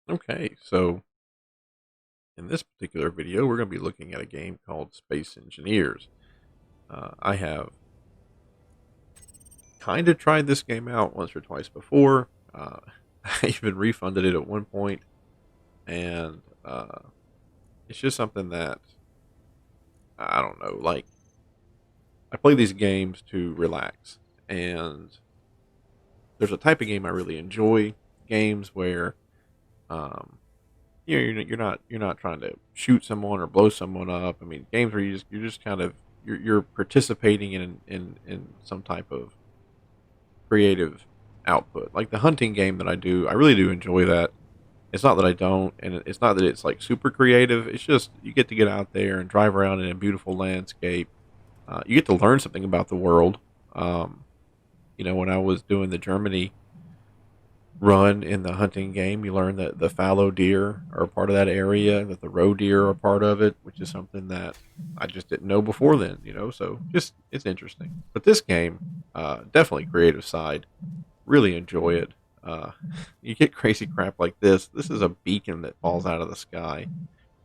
Okay, so in this particular video, we're going to be looking at a game called Space Engineers. I have kind of tried this game out once or twice before. I even refunded it at one point, and it's just something that I don't know. Like, I play these games to relax, and there's a type of game I really enjoy. Games where um, you're not trying to shoot someone or blow someone up. I mean, games where you're just kind of you're participating in some type of creative output. Like the hunting game that I do, I really do enjoy that. It's not that I don't, and it's not that it's like super creative. It's just you get to get out there and drive around in a beautiful landscape. You get to learn something about the world. Um, when I was doing the Germany run in the hunting game, you learn that the fallow deer are a part of that area, that the roe deer are a part of it, which is something that I just didn't know before then. So just it's interesting. But this game, definitely creative side, really enjoy it. Uh, you get crazy crap like this. This is a beacon that falls out of the sky.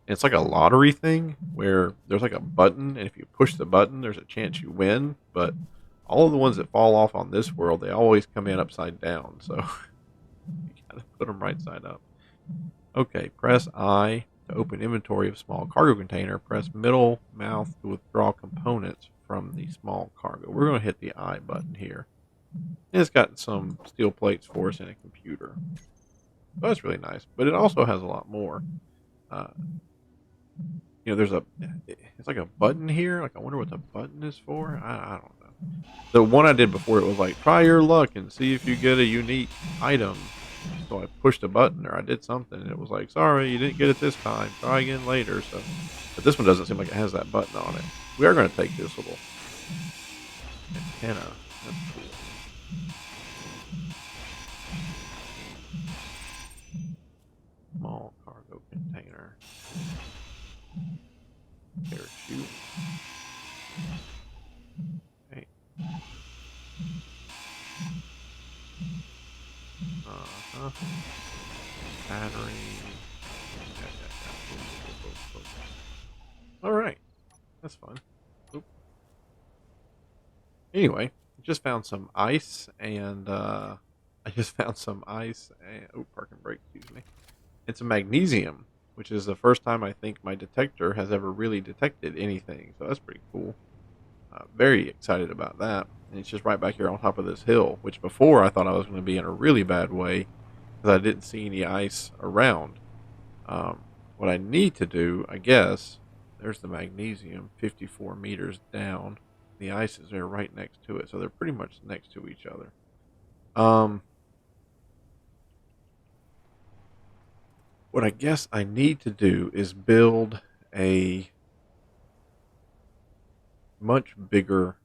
And it's like a lottery thing where there's like a button, and if you push the button, there's a chance you win. But all of the ones that fall off on this world, they always come in upside down. So you gotta put them right side up. Okay, press I to open inventory of small cargo container. Press middle mouth to withdraw components from the small cargo. We're going to hit the I button here. And it's got some steel plates for us and a computer. So that's really nice. But it also has a lot more. Uh, there's it's like a button here. Like, I wonder what the button is for. I don't know. The one I did before, it was like, try your luck and see if you get a unique item. So I pushed a button or I did something, and it was like, sorry, you didn't get it this time. Try again later. So, but this one doesn't seem like it has that button on it. We are going to take this little antenna. That's cool. Small cargo container. Parachute. Okay. Uh-huh. Battery. All right. That's fun. Oop. Anyway, I just found some ice and oh, park and brake, excuse me. It's a magnesium, which is the first time I think my detector has ever really detected anything. So that's pretty cool. Very excited about that. And it's just right back here on top of this hill, which before I thought I was going to be in a really bad way because I didn't see any ice around. What I need to do, I guess, there's the magnesium 54 meters down. The ice is there right next to it, so they're pretty much next to each other. What I guess I need to do is build a much bigger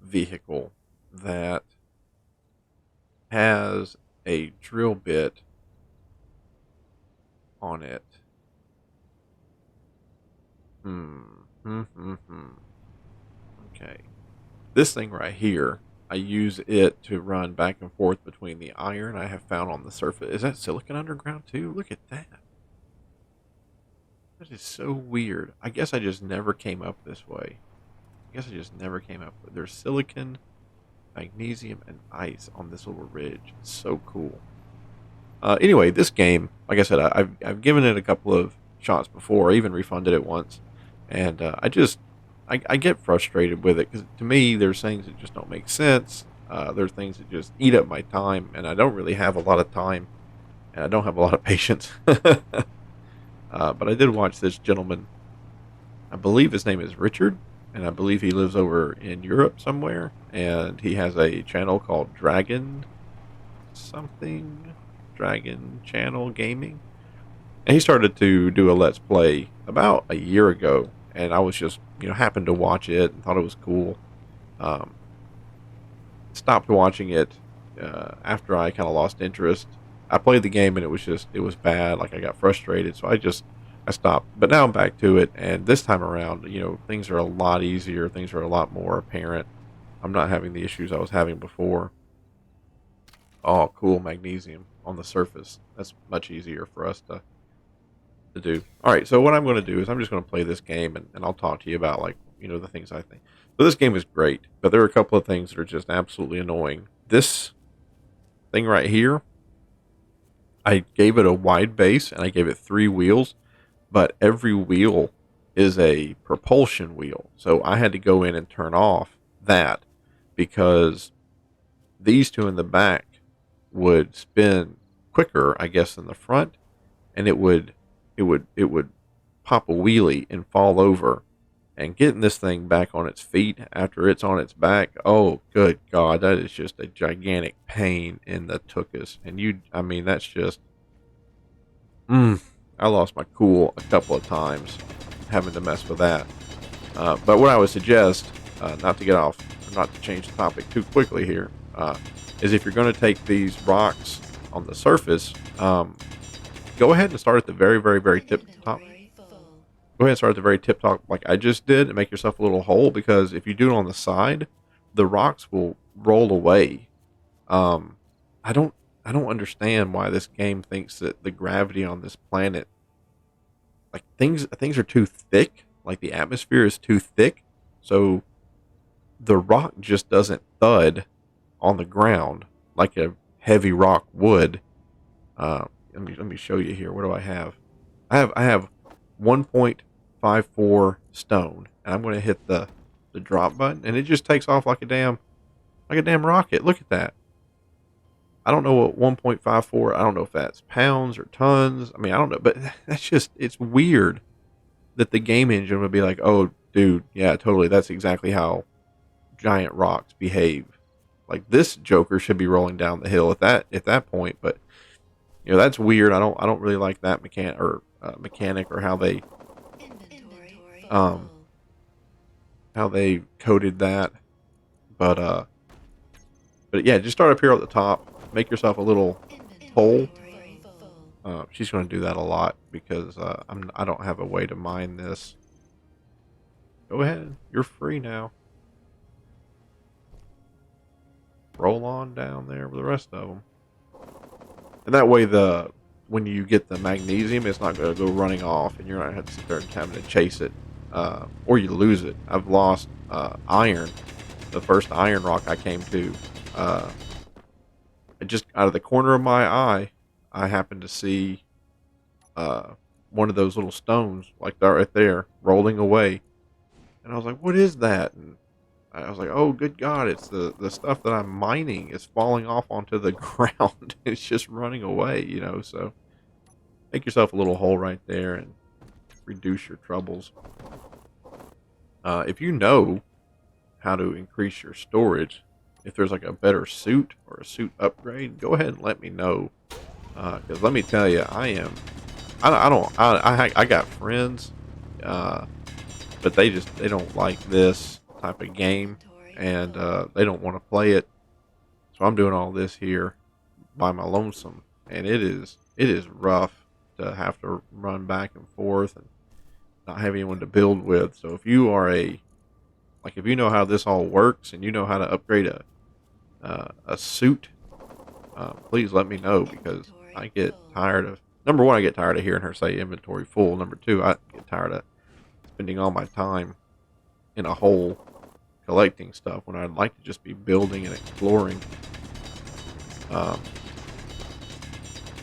vehicle that has a drill bit on it. Okay. This thing right here, I use it to run back and forth between the iron I have found on the surface. Is that silicon underground too? Look at that. That is so weird. I guess I just never came up this way. I guess I just never came up with. There's silicon, magnesium, and ice on this little ridge. It's so cool. Anyway, this game, like I said, I've given it a couple of shots before. I even refunded it once, and I get frustrated with it because to me there's things that just don't make sense. There's things that just eat up my time, and I don't really have a lot of time, and I don't have a lot of patience. But I did watch this gentleman. I believe his name is Richard, and I believe he lives over in Europe somewhere, and he has a channel called Dragon Channel Gaming. And he started to do a Let's Play about a year ago, and I was just, happened to watch it and thought it was cool. Um, Stopped watching it after I kind of lost interest. I played the game and it was bad. Like, I got frustrated, so I stopped. But now I'm back to it, and this time around, things are a lot easier. Things are a lot more apparent. I'm not having the issues I was having before. Oh, cool, magnesium. on the surface. That's much easier for us to do. All right, so what I'm going to do is I'm just going to play this game, and I'll talk to you about, like, the things I think. So this game is great, but there are a couple of things that are just absolutely annoying. This thing right here, I gave it a wide base and I gave it 3 wheels, but every wheel is a propulsion wheel. So I had to go in and turn off that because these two in the back would spin quicker, I guess, than the front, and it would pop a wheelie and fall over. And getting this thing back on its feet after it's on its back, oh, good God, that is just a gigantic pain in the tuchus. And I mean, that's just, I lost my cool a couple of times having to mess with that. But what I would suggest, not to get off, not to change the topic too quickly here, is if you're going to take these rocks on the surface, go ahead and start at the very, very, very tip top. Go ahead and start at the very tip top like I just did and make yourself a little hole, because if you do it on the side, the rocks will roll away. I don't understand why this game thinks that the gravity on this planet, like, things are too thick, like the atmosphere is too thick, so the rock just doesn't thud on the ground like a heavy rock would. Let me show you here. What do I have? I have 1.54 stone, and I'm going to hit the drop button, and it just takes off like a damn rocket. Look at that. I don't know what 1.54. I don't know if that's pounds or tons. I mean, I don't know, but it's weird that the game engine would be like, oh, dude, yeah, totally. That's exactly how giant rocks behave. Like, this Joker should be rolling down the hill at that point, but that's weird. I don't really like that mechanic or how they coded that. But yeah, just start up here at the top. Make yourself a little hole. She's going to do that a lot because I don't have a way to mine this. Go ahead. You're free now. Roll on down there with the rest of them. And that way, when you get the magnesium, it's not going to go running off, and you're not going to have to sit there and having to chase it, or you lose it. I've lost iron. The first iron rock I came to, just out of the corner of my eye, I happened to see one of those little stones, like that right there, rolling away, and I was like, "What is that?" And I was like, "Oh, good God! It's the stuff that I'm mining is falling off onto the ground. It's just running away, So make yourself a little hole right there and reduce your troubles. If you know how to increase your storage, if there's like a better suit or a suit upgrade, go ahead and let me know. Because let me tell you, I got friends, but they don't like this type of game, and they don't want to play it. So I'm doing all this here by my lonesome, and it is rough to have to run back and forth and not have anyone to build with. So if you are if you know how this all works and you know how to upgrade a suit, please let me know, because I get tired of, number one, I get tired of hearing her say inventory full. Number two, I get tired of spending all my time in a hole collecting stuff when I'd like to just be building and exploring.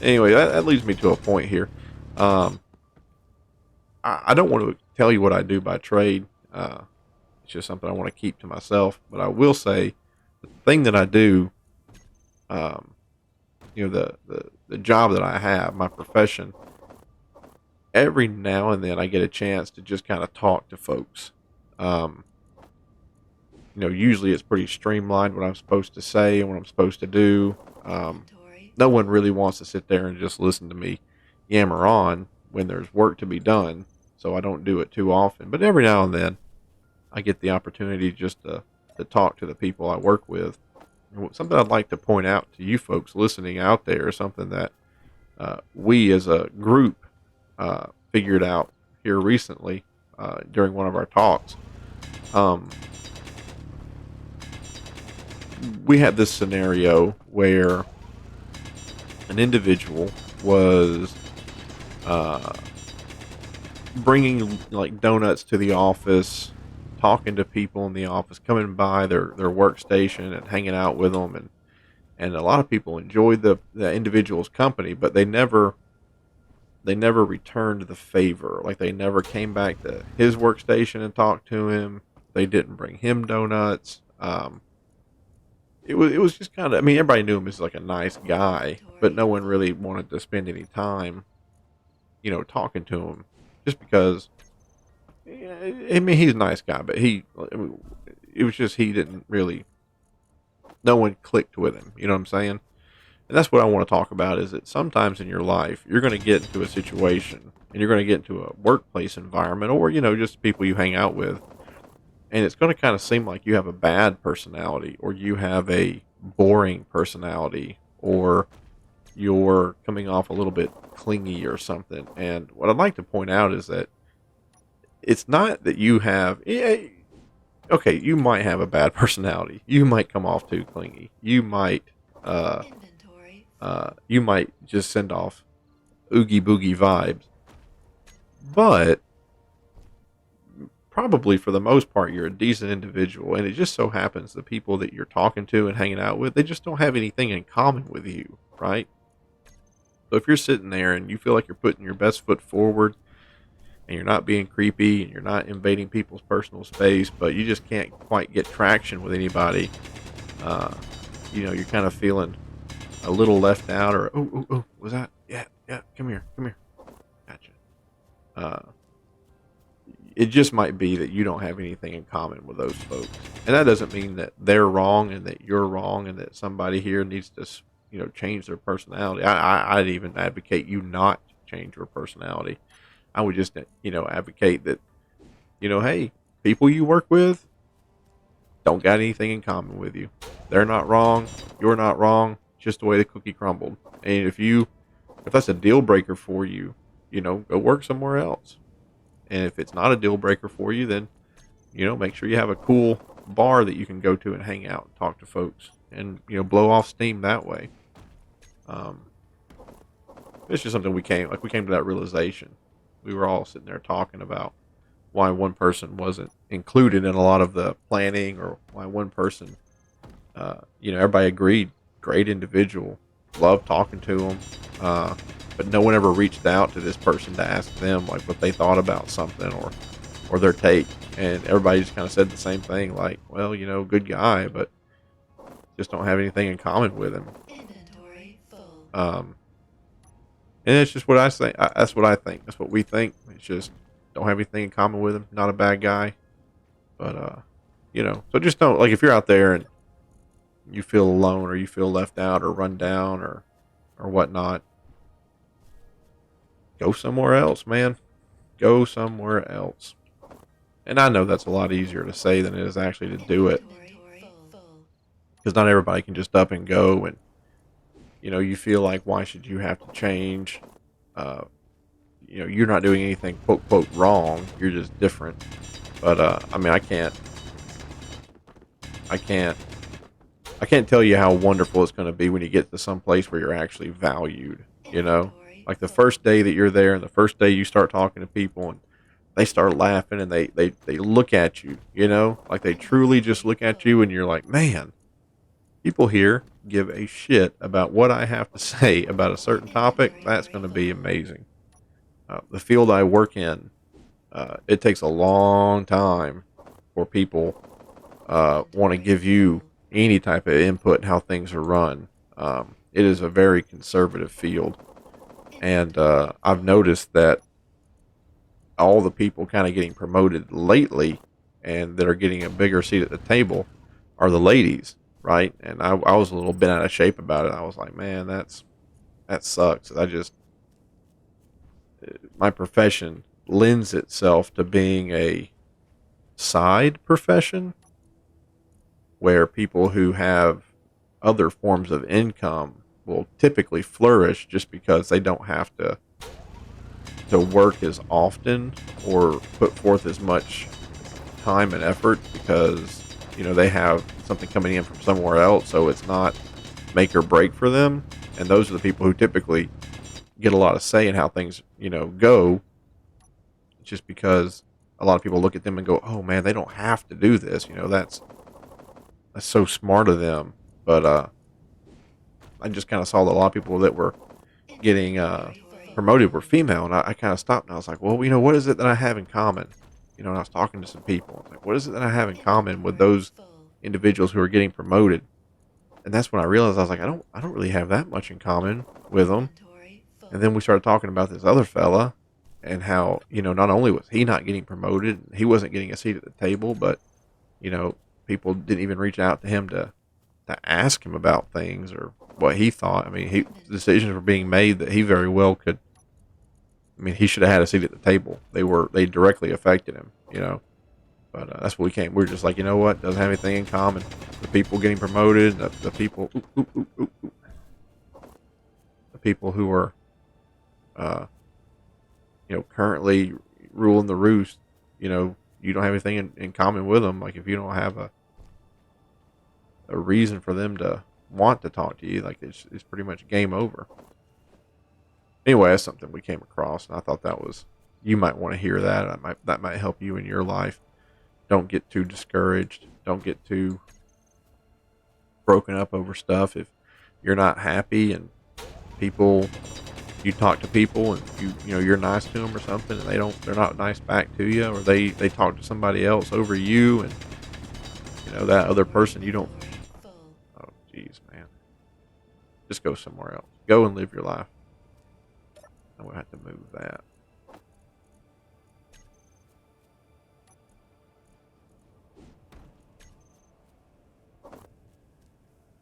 Anyway, that leads me to a point here. I don't want to tell you what I do by trade. It's just something I want to keep to myself. But I will say, the thing that I do, the job that I have, my profession, every now and then I get a chance to just kind of talk to folks. Usually it's pretty streamlined what I'm supposed to say and what I'm supposed to do. No one really wants to sit there and just listen to me yammer on when there's work to be done, so I don't do it too often. But every now and then I get the opportunity just to talk to the people I work with. And something I'd like to point out to you folks listening out there, something that we as a group figured out here recently during one of our talks. We had this scenario where An individual was uh, bringing like donuts to the office, talking to people in the office, coming by their workstation and hanging out with them, and a lot of people enjoyed the individual's company, but they never returned the favor. Like they never came back to his workstation and talked to him. They didn't bring him donuts. It was just kind of. I mean, everybody knew him as like a nice guy, but no one really wanted to spend any time, talking to him, just because. Yeah, I mean, he's a nice guy, but I mean, it was just he didn't really. No one clicked with him. You know what I'm saying? And that's what I want to talk about. Is that sometimes in your life you're going to get into a situation and you're going to get into a workplace environment, or just people you hang out with, and it's going to kind of seem like you have a bad personality, or you have a boring personality, or you're coming off a little bit clingy or something. And what I'd like to point out is that it's not that you have, yeah, okay, you might have a bad personality. You might come off too clingy. Uh, you might just send off oogie boogie vibes. But probably for the most part, you're a decent individual, and it just so happens the people that you're talking to and hanging out with, they just don't have anything in common with you, right? So if you're sitting there and you feel like you're putting your best foot forward, and you're not being creepy, and you're not invading people's personal space, but you just can't quite get traction with anybody, uh, you're kind of feeling a little left out, or was that? Yeah, yeah, come here, gotcha. Uh, it just might be that you don't have anything in common with those folks, and that doesn't mean that they're wrong and that you're wrong and that somebody here needs to, change their personality. I'd even advocate you not change your personality. I would just, advocate that, hey, people you work with don't got anything in common with you. They're not wrong. You're not wrong. Just the way the cookie crumbled. And if that's a deal breaker for you, go work somewhere else. And if it's not a deal breaker for you, then, make sure you have a cool bar that you can go to and hang out and talk to folks and, blow off steam that way. Um, it's just something we came to that realization. We were all sitting there talking about why one person wasn't included in a lot of the planning, or why one person, everybody agreed, great individual, loved talking to him, but no one ever reached out to this person to ask them like what they thought about something, or their take, and everybody just kind of said the same thing, like, well, good guy, but just don't have anything in common with him. Um, And it's just what I say. That's what I think. That's what we think. It's just don't have anything in common with him. Not a bad guy, but So just don't, like, if you're out there and you feel alone, or you feel left out, or run down, or whatnot, go somewhere else, man. Go somewhere else. And I know that's a lot easier to say than it is actually to do it, because not everybody can just up and go, and you feel like, why should you have to change? Uh, you're not doing anything quote quote wrong. You're just different. But I mean, I can't, I can't tell you how wonderful it's going to be when you get to some place where you're actually valued. Like the first day that you're there, and the first day you start talking to people, and they start laughing, and they look at you. Like they truly just look at you, and you're like, man, people here give a shit about what I have to say about a certain topic. That's going to be amazing. The field I work in, it takes a long time for people want to give you any type of input in how things are run. It is a very conservative field, and I've noticed that all the people kind of getting promoted lately and that are getting a bigger seat at the table are the ladies, right? And I was a little bent out of shape about it. I was like, man, that sucks. My profession lends itself to being a side profession where people who have other forms of income will typically flourish just because they don't have to work as often or put forth as much time and effort, because they have something coming in from somewhere else, so it's not make or break for them. and those are the people who typically get a lot of say in how things, go, just because a lot of people look at them and go, "Oh man, they don't have to do this." That's so smart of them. But I just kind of saw that a lot of people that were getting promoted were female, and I kind of stopped and I was like, "Well, what is it that I have in common?" And I was talking to some people. I was like, "What is it that I have in common with those individuals who are getting promoted?" And that's when I realized I was like, I don't really have that much in common with them. And then we started talking about this other fella and how, not only was he not getting promoted, he wasn't getting a seat at the table, but, you know, people didn't even reach out to him to ask him about things or what he thought. I mean, decisions were being made that he very well could. I mean, he should have had a seat at the table. They directly affected him. But that's what we came. We were just like, you know what? Doesn't have anything in common. The people getting promoted, the people, the people who are, uh, currently ruling the roost. You don't have anything in common with them. Like if you don't have a reason for them to want to talk to you, like it's pretty much game over. Anyway, that's something we came across, and I thought you might want to hear that. That might help you in your life. Don't get too discouraged. Don't get too broken up over stuff. If you're not happy and you talk to people and you're nice to them or something, and they're not nice back to you, or they talk to somebody else over you, and that other person you don't. Oh, jeez, man. Just go somewhere else. Go and live your life. I will have to move that.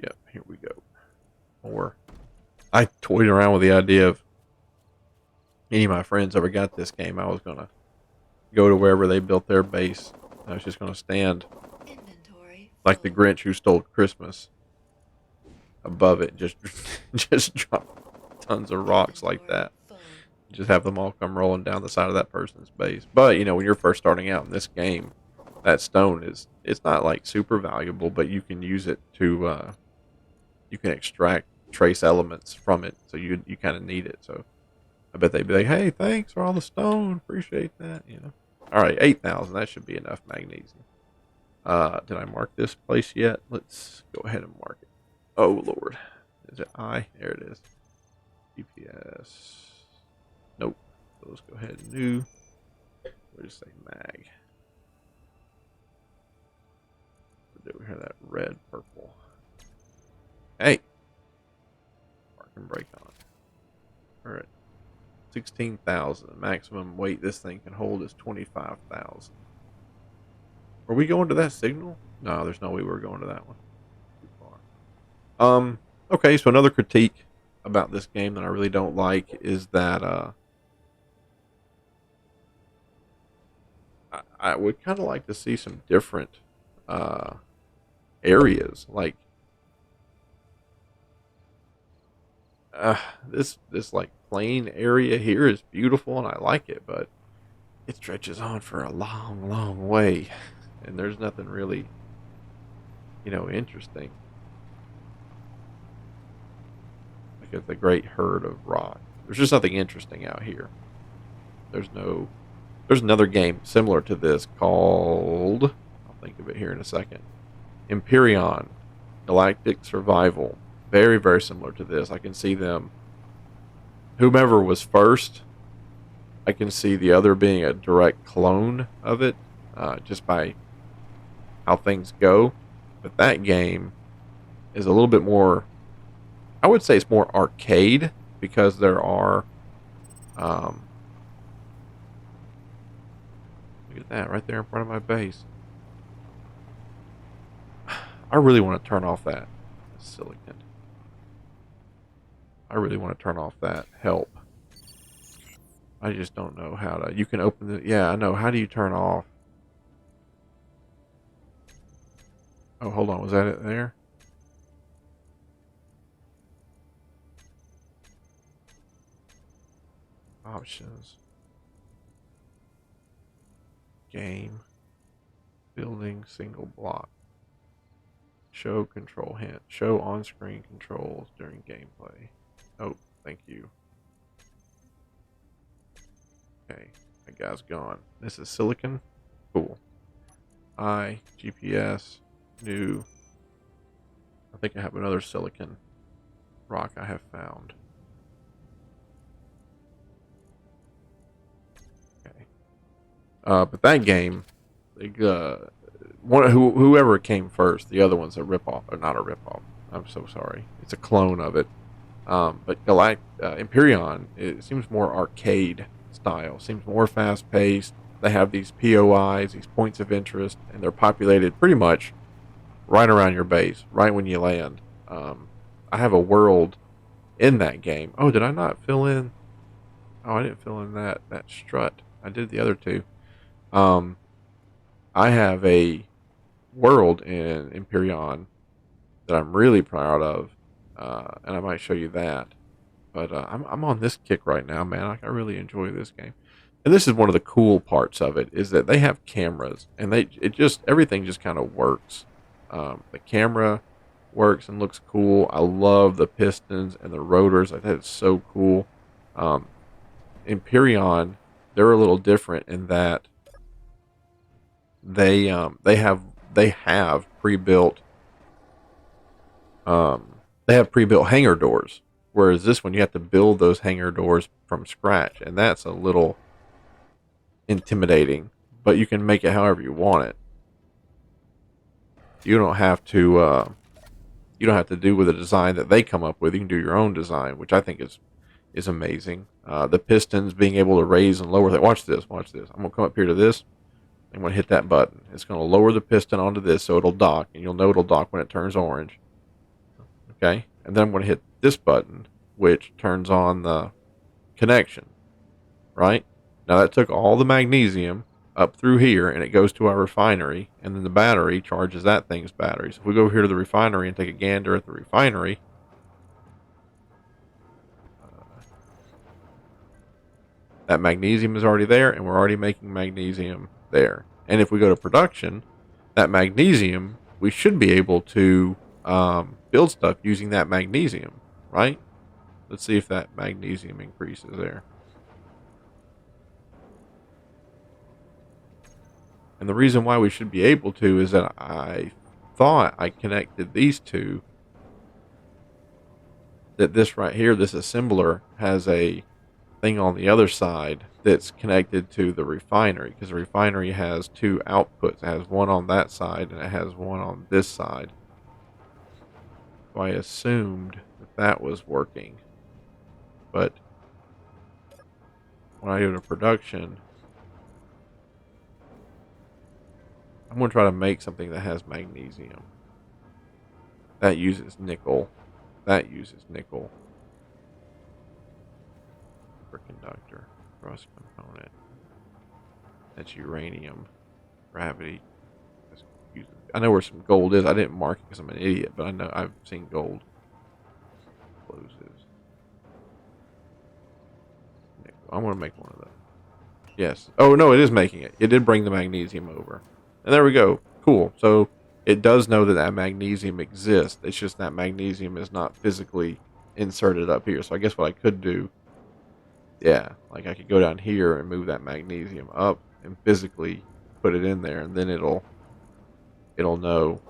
Yep, here we go. More. I toyed around with the idea of any of my friends ever got this game, I was going to go to wherever they built their base. I was just going to stand like the Grinch who stole Christmas above it, just just drop tons of rocks like that. Just have them all come rolling down the side of that person's base. But, when you're first starting out in this game, that stone it's not like super valuable, but you can use it to, you can extract trace elements from it. So you kind of need it. So I bet they'd be like, "Hey, thanks for all the stone. Appreciate that." All right, 8,000. That should be enough magnesium. Did I mark this place yet? Let's go ahead and mark it. Oh, Lord. Is it I? There it is. GPS. Nope. So let's go ahead and new. We'll just say mag. Did we hear that red, purple? Hey. Mark and break on. All right. 16,000. Maximum weight this thing can hold is 25,000. Are we going to that signal? No, there's no way we're going to that one. Too far. Okay, so another critique about this game that I really don't like is that I would kind of like to see some different areas. Like this like plain area here is beautiful and I like it, but it stretches on for a long, long way, and there's nothing really, interesting. Like it's a great herd of rock. There's just nothing interesting out here. There's no. There's another game similar to this called. I'll think of it here in a second. Empyrean, Galactic Survival. Very, very similar to this. I can see them. Whomever was first, I can see the other being a direct clone of it, just by how things go. But that game is a little bit more. I would say it's more arcade because there are. Look at that right there in front of my base. I really want to turn off that silicon. I really want to turn off that help. I just don't know how to. You can open the. Yeah, I know. How do you turn off? Oh, hold on. Was that it there? Options. Game. Building single block. Show control hint. Show on-screen controls during gameplay. Oh, thank you. Okay, that guy's gone. This is silicon. Cool. GPS, new. I think I have another silicon rock I have found. Okay. But that game, whoever came first, the other one's a ripoff, or not a ripoff. I'm so sorry. It's a clone of it. But Empyrean, it seems more arcade style. Seems more fast paced. They have these POIs, these points of interest, and they're populated pretty much right around your base, right when you land. I have a world in that game. Oh, did I not fill in? Oh, I didn't fill in that strut. I did the other two. Um, I have a world in Empyrean that I'm really proud of, and I might show you that. But I'm on this kick right now, man. Like, I really enjoy this game, and this is one of the cool parts of it is that they have cameras, and everything just kind of works. The camera works and looks cool. I love the pistons and the rotors. I think it's so cool. Um, Empyrean, they're a little different in that they have pre-built they have pre-built hangar doors, whereas this one you have to build those hangar doors from scratch, and that's a little intimidating. But you can make it however you want it. You don't have to do with a design that they come up with. You can do your own design, which I think is amazing. The pistons being able to raise and lower. Watch this. Watch this. I'm gonna come up here to this. I'm gonna hit that button. It's gonna lower the piston onto this, so it'll dock, and you'll know it'll dock when it turns orange. Okay, and then I'm gonna hit this button, which turns on the connection. Right now, that took all the magnesium up through here, and it goes to our refinery, and then the battery charges that thing's battery. So if we go over here to the refinery and take a gander at the refinery, that magnesium is already there, and we're already making magnesium there. And if we go to production, that magnesium, we should be able to build stuff using that magnesium, right? Let's see if that magnesium increases there. And the reason why we should be able to is that I thought I connected these two. That this right here, this assembler, has a thing on the other side that's connected to the refinery, because the refinery has two outputs. It has one on that side and it has one on this side. So I assumed that was working. But when I go to production, I'm going to try to make something that has magnesium. That uses nickel. That uses nickel. Superconductor. Rust component. That's uranium. Gravity. I know where some gold is. I didn't mark it because I'm an idiot, but I know I've seen gold. Explosives. Nickel. I'm going to make one of those. Yes. Oh, no, it is making it. It did bring the magnesium over. And there we go. Cool. So it does know that that magnesium exists. It's just that magnesium is not physically inserted up here. So I guess what I could do, yeah, like I could go down here and move that magnesium up and physically put it in there, and then it'll know.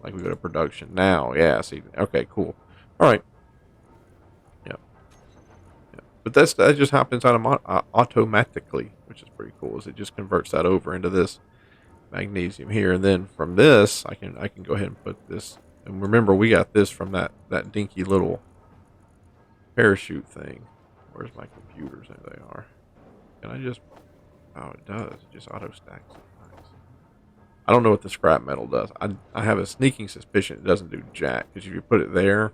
Like we go to production now. Yeah, see. Okay, cool. All right. Yeah. Yeah. But that just happens automatically, which is pretty cool. Is it just converts that over into this magnesium here, and then from this I can go ahead and put this. And remember, we got this from that dinky little parachute thing. Where's my computers? There they are. Can I just? Oh, it does. It just auto stacks. Nice. I don't know what the scrap metal does. I have a sneaking suspicion it doesn't do jack, because if you put it there,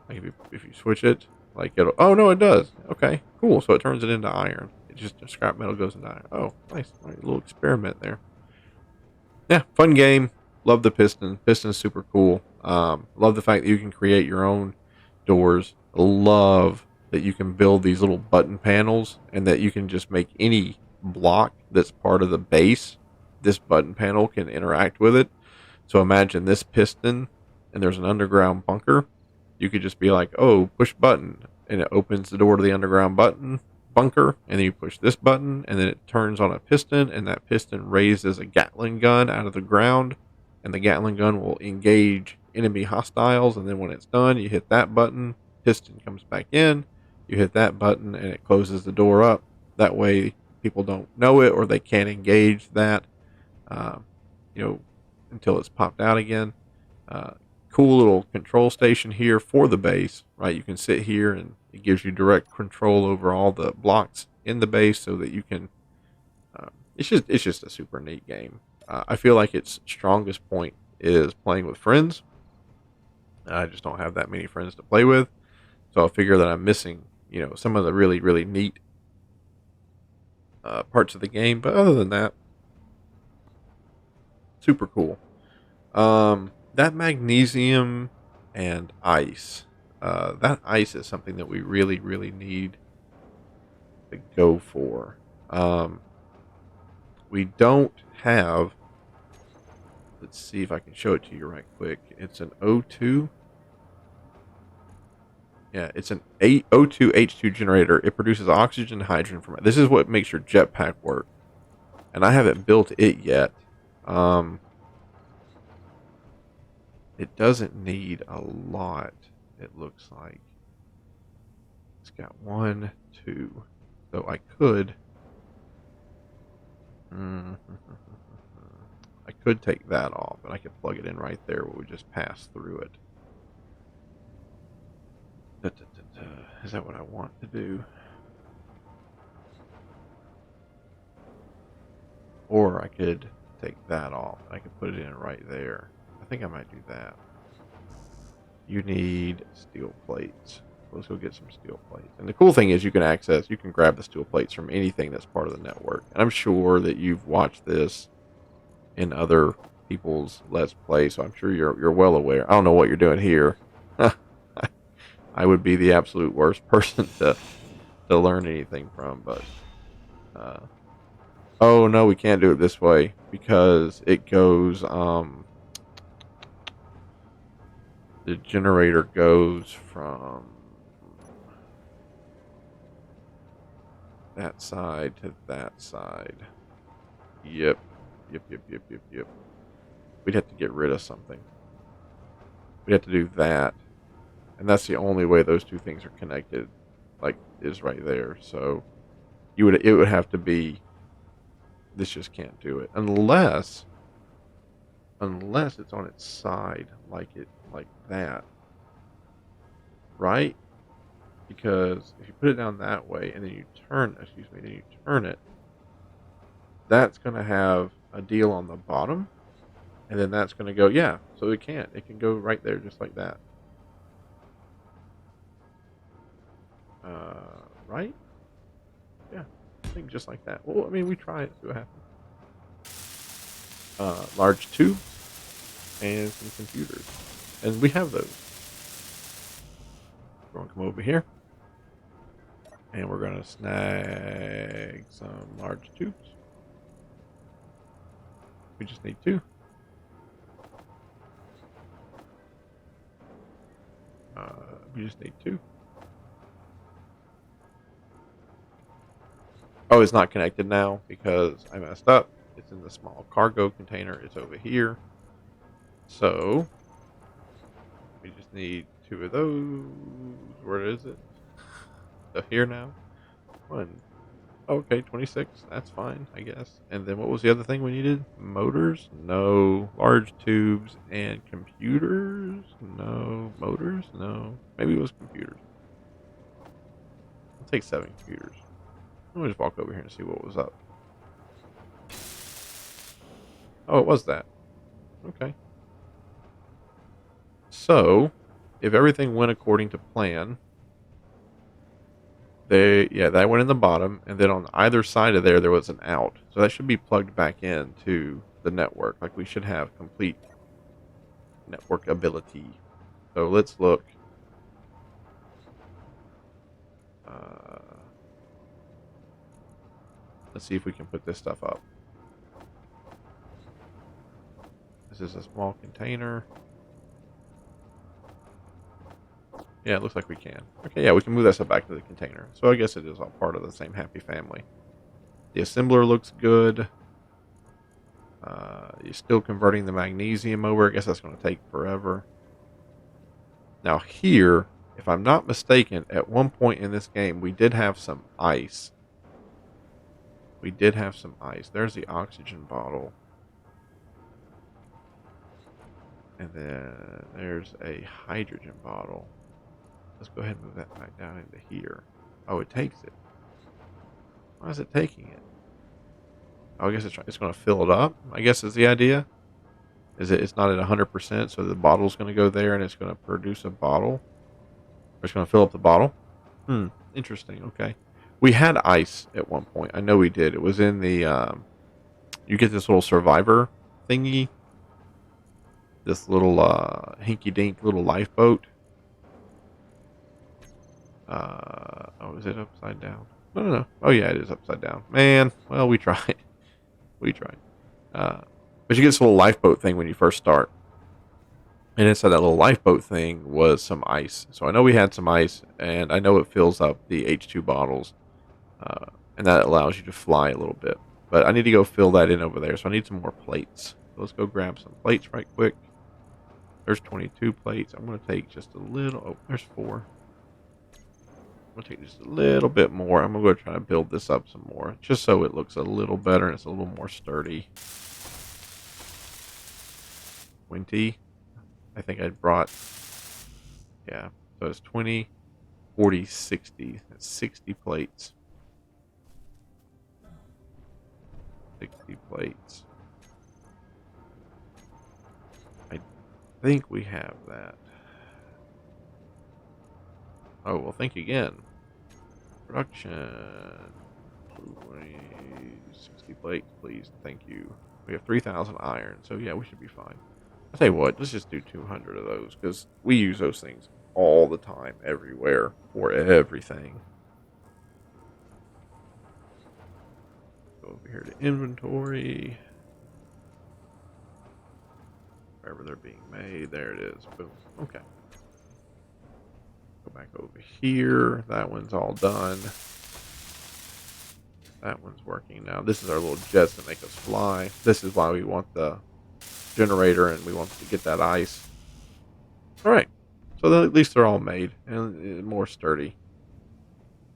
like if you switch it, like it'll. Oh no, it does. Okay, cool. So it turns it into iron. Just scrap metal goes into iron. Oh, nice. All right, a little experiment there. Yeah, fun game. Love the piston. Piston's super cool. Love the fact that you can create your own doors. Love that you can build these little button panels, and that you can just make any block that's part of the base. This button panel can interact with it. So imagine this piston, and there's an underground bunker. You could just be like, oh, push button, and it opens the door to the underground bunker, and then you push this button, and then it turns on a piston, and that piston raises a Gatling gun out of the ground, and the Gatling gun will engage enemy hostiles, and then when it's done, you hit that button, piston comes back in, you hit that button, and it closes the door up. That way, people don't know it, or they can't engage that, uh, you know, until it's popped out again. Uh, cool little control station here for the base, right? You can sit here and it gives you direct control over all the blocks in the base so that you can, it's just a super neat game. I feel like its strongest point is playing with friends. I just don't have that many friends to play with. So I figure that I'm missing, some of the really, really neat parts of the game. But other than that, super cool. That magnesium and ice. That ice is something that we really, really need to go for. We don't have. Let's see if I can show it to you right quick. It's an O2. Yeah, it's an O2 H2 generator. It produces oxygen and hydrogen from it. This is what makes your jetpack work. And I haven't built it yet. It doesn't need a lot, it looks like. It's got 1, 2. So I could... I could take that off, and I could plug it in right there where we just pass through it. Is that what I want to do? Or I could take that off. I could put it in right there. I think I might do that. You need steel plates. Let's go get some steel plates. And the cool thing is you can grab the steel plates from anything that's part of the network. And I'm sure that you've watched this in other people's Let's Play, so I'm sure you're well aware. I don't know what you're doing here. I would be the absolute worst person to learn anything from, but oh no, we can't do it this way because it goes the generator goes from that side to that side. Yep. We'd have to get rid of something. We'd have to do that. And that's the only way those two things are connected, is right there. So it would have to be, this just can't do it. Unless it's on its side like that. Right? Because if you put it down that way and then you turn it, that's going to have a deal on the bottom, and then that's going to go, yeah, so it can go right there just like that. Right? Yeah, I think just like that. Well, I mean, we try it, see what happens. Large tube and some computers, and we have those. We're going to come over here, and we're going to snag some large tubes. We just need 2. We just need 2. Oh, it's not connected now because I messed up. It's in the small cargo container. It's over here. So, we just need 2 of those. Where is it? So here now. 1. Okay, 26. That's fine, I guess. And then what was the other thing we needed? Motors? No. Large tubes and computers? No. Motors? No. Maybe it was computers. I'll take 7 computers. Let me just walk over here and see what was up. Oh, it was that. Okay. So, if everything went according to plan, that went in the bottom, and then on either side of there was an out. So that should be plugged back into the network. Like, we should have complete network ability. So let's look. Let's see if we can put this stuff up. This is a small container. Yeah, it looks like we can. Okay, yeah, we can move that stuff back to the container. So I guess it is all part of the same happy family. The assembler looks good. You're still converting the magnesium over. I guess that's going to take forever. Now here, if I'm not mistaken, at one point in this game, we did have some ice. We did have some ice. There's the oxygen bottle. And then there's a hydrogen bottle. Let's go ahead and move that back down into here. Oh, it takes it. Why is it taking it? Oh, I guess it's going to fill it up, I guess is the idea. It's not at 100%, so the bottle's going to go there and it's going to produce a bottle. Or it's going to fill up the bottle. Interesting. Okay. We had ice at one point. I know we did. It was in the, you get this little survivor thingy. This little, hinky-dink little lifeboat. Oh, is it upside down? No. Oh, yeah, it is upside down. Man, well, we tried. We tried. But you get this little lifeboat thing when you first start. And inside that little lifeboat thing was some ice. So I know we had some ice, and I know it fills up the H2 bottles. And that allows you to fly a little bit. But I need to go fill that in over there, so I need some more plates. So let's go grab some plates right quick. There's 22 plates. I'm going to take just a little... Oh, there's 4. I'm going to take just a little bit more. I'm going to go try to build this up some more, just so it looks a little better and it's a little more sturdy. 20. I think I brought... Yeah, so it's 20, 40, 60. That's 60 plates. 60 plates. I think we have that. Oh, well, thank you again. Production. 60 plates, please. Thank you. We have 3,000 iron, so yeah, we should be fine. I'll tell you what, let's just do 200 of those, because we use those things all the time, everywhere, for everything. Go over here to inventory. Wherever they're being made, there it is. Boom. Okay. Go back over here. That one's all done. That one's working now. This is our little jets that make us fly. This is why we want the generator and we want to get that ice. All right. So at least they're all made and more sturdy.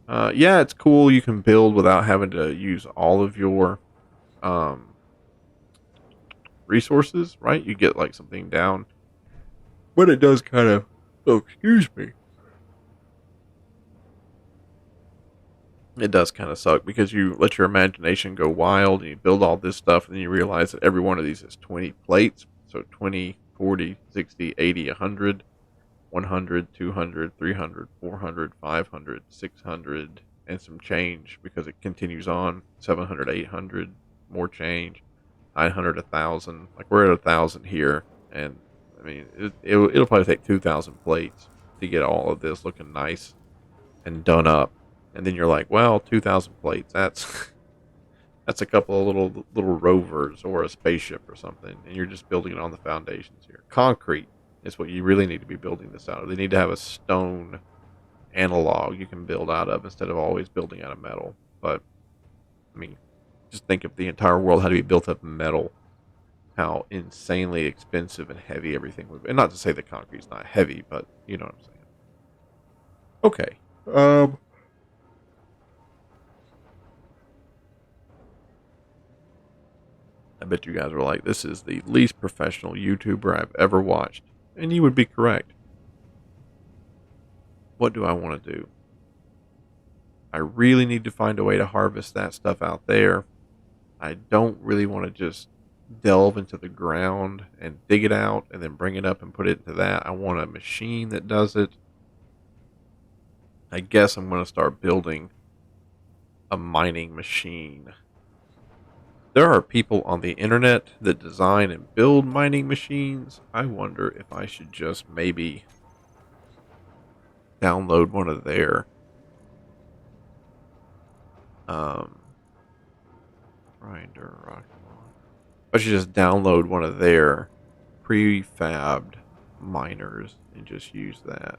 Yeah, it's cool. You can build without having to use all of your resources, right? You get like something down. But it does kind of... Oh, excuse me. It does kind of suck because you let your imagination go wild and you build all this stuff and then you realize that every one of these is 20 plates. So 20, 40, 60, 80, 100, 100, 200, 300, 400, 500, 600, and some change because it continues on. 700, 800, more change. 900, 1,000. Like we're at 1,000 here. And I mean, it'll probably take 2,000 plates to get all of this looking nice and done up. And then you're like, well, 2,000 plates. That's a couple of little rovers or a spaceship or something, and you're just building it on the foundations here. Concrete is what you really need to be building this out of. They need to have a stone analog you can build out of instead of always building out of metal. But I mean, just think if the entire world had to be built up in metal, how insanely expensive and heavy everything would be. And not to say that concrete's not heavy, but you know what I'm saying. Okay. I bet you guys are like, this is the least professional YouTuber I've ever watched. And you would be correct. What do I want to do? I really need to find a way to harvest that stuff out there. I don't really want to just delve into the ground and dig it out and then bring it up and put it into that. I want a machine that does it. I guess I'm going to start building a mining machine. There are people on the internet that design and build mining machines. I wonder if I should just maybe download one of their grinder rock. I should just download one of their prefabbed miners and just use that.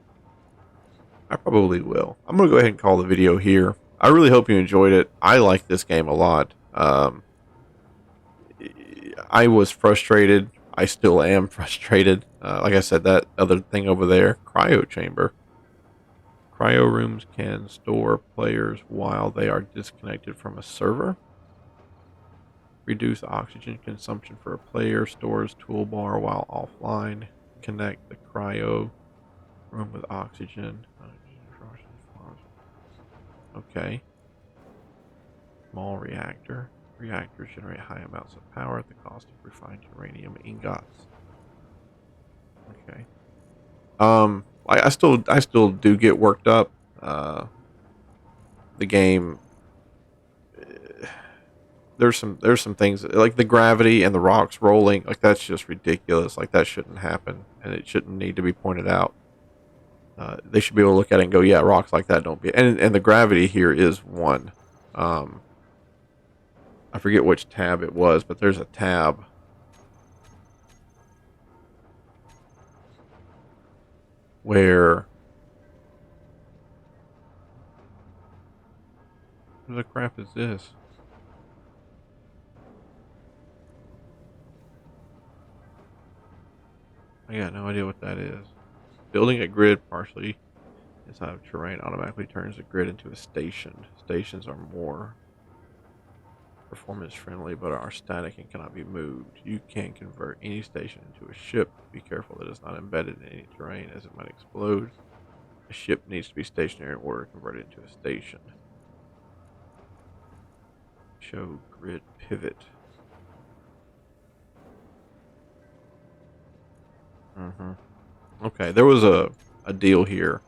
I probably will. I'm going to go ahead and call the video here. I really hope you enjoyed it. I like this game a lot. I was frustrated. I still am frustrated. Like I said, that other thing over there, cryo chamber. Cryo rooms can store players while they are disconnected from a server. Reduce oxygen consumption for a player. Stores toolbar while offline. Connect the cryo room with oxygen. Okay. Small reactor. Reactors generate high amounts of power at the cost of refined uranium ingots. Okay. I still do get worked up. The game. There's some things like the gravity and the rocks rolling. Like that's just ridiculous. Like that shouldn't happen, and it shouldn't need to be pointed out. They should be able to look at it and go, yeah, rocks like that don't be. And the gravity here is one. I forget which tab it was, but there's a tab where what the crap is this? I got no idea what that is. Building a grid partially inside of terrain automatically turns the grid into a station. Stations are more performance friendly but are static and cannot be moved. You can convert any station into a ship. Be careful that it's not embedded in any terrain as it might explode. A ship needs to be stationary in order to convert it into a station. Show grid pivot. Okay, there was a deal here,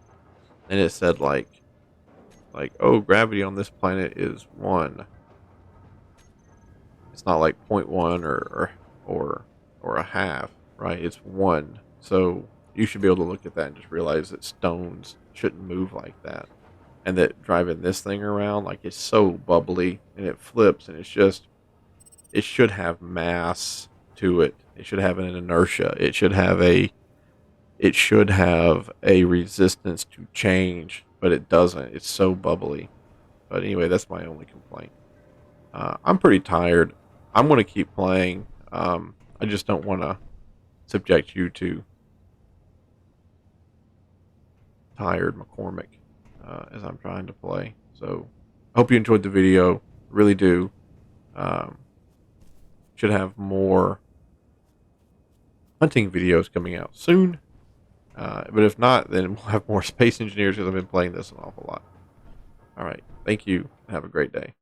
and it said like, oh, gravity on this planet is 1. It's not like 0.1 or a half, right? It's 1. So you should be able to look at that and just realize that stones shouldn't move like that, and that driving this thing around, like, it's so bubbly and it flips, and it's just, it should have mass to it. It should have an inertia. It should have a resistance to change, but it doesn't. It's so bubbly. But anyway, that's my only complaint. I'm pretty tired. I'm going to keep playing. I just don't want to subject you to tired McCormick as I'm trying to play. So I hope you enjoyed the video. Really do. Should have more hunting videos coming out soon. But if not, then we'll have more Space Engineers because I've been playing this an awful lot. All right. Thank you. Have a great day.